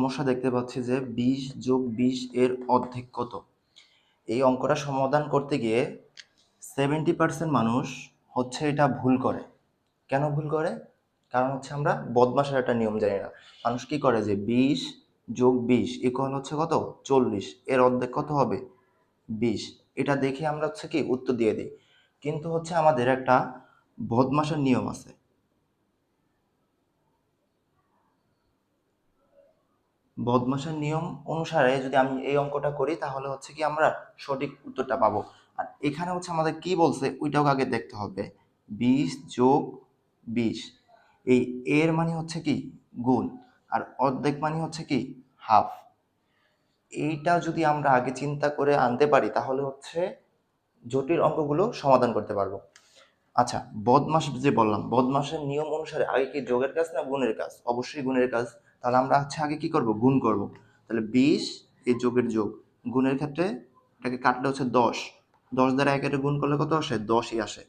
সমস্যা দেখতে পাচ্ছি যে 20 যোগ 20 এর অর্ধেক কত। এই অঙ্কটা সমাধান করতে গিয়ে 70% মানুষ হচ্ছে এটা ভুল করে। কেন ভুল করে? কারণ হচ্ছে আমরা বদমাশের একটা নিয়ম জানি না। মানুষ কি করে যে 20 যোগ 20 ইকুয়াল হচ্ছে কত 40, এর অর্ধেক কত হবে 20। এটা দেখে আমরা হচ্ছে কি উত্তর দিয়ে দিই, কিন্তু হচ্ছে আমাদের একটা বদমাশের নিয়ম আছে। বদমাশের নিয়ম অনুসারে যদি আমি এই অঙ্কটা করি তাহলে হচ্ছে কি আমরা সঠিক উত্তরটা পাবো। আর এখানে হচ্ছে আমাদের কি বলছে ওইটাও আগে দেখতে হবে। 20 যোগ 20, এই এর মানে হচ্ছে কি গুণ, আর অর্ধেক মানে হচ্ছে কি হাফ। এইটা যদি আমরা আগে চিন্তা করে আনতে পারি তাহলে হচ্ছে জটিল অঙ্কগুলো সমাধান করতে পারবো। আচ্ছা, বদমাশ যে বললাম, বদমাশের নিয়ম অনুসারে আগে কি যোগের কাজ না গুণের কাজ? অবশ্যই গুণের কাজ। তাহলে আমরা হচ্ছে আগে কি করব, গুণ করব। তাহলে 20 এই যোগের যোগ, গুণের ক্ষেত্রে এটাকে কাটলে হচ্ছে 10, 10 দ্বারা একের গুণ করলে কত আসে 10ই আসে।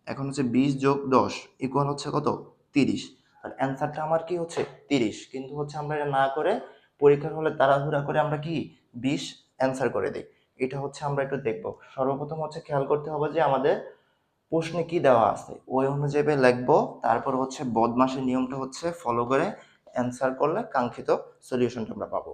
এখন হচ্ছে 20 যোগ 10 ইকুয়াল হচ্ছে কত 30। আর অ্যান্সারটা আমার কি হচ্ছে 30, কিন্তু হচ্ছে আমরা এটা না করে পরীক্ষার হলে তাড়াহুড়া করে আমরা কি 20 অ্যান্সার করে দিই। এটা হচ্ছে আমরা একটু দেখব। সর্বপ্রথম হচ্ছে খেয়াল করতে হবে যে আমাদের প্রশ্নে কি দেওয়া আছে ওই অনুযায়ী লিখবো। তারপর হচ্ছে বদমাশের নিয়মটা হচ্ছে ফলো করে অ্যান্সার করলে কাঙ্ক্ষিত সলিউশনটা আমরা পাবো।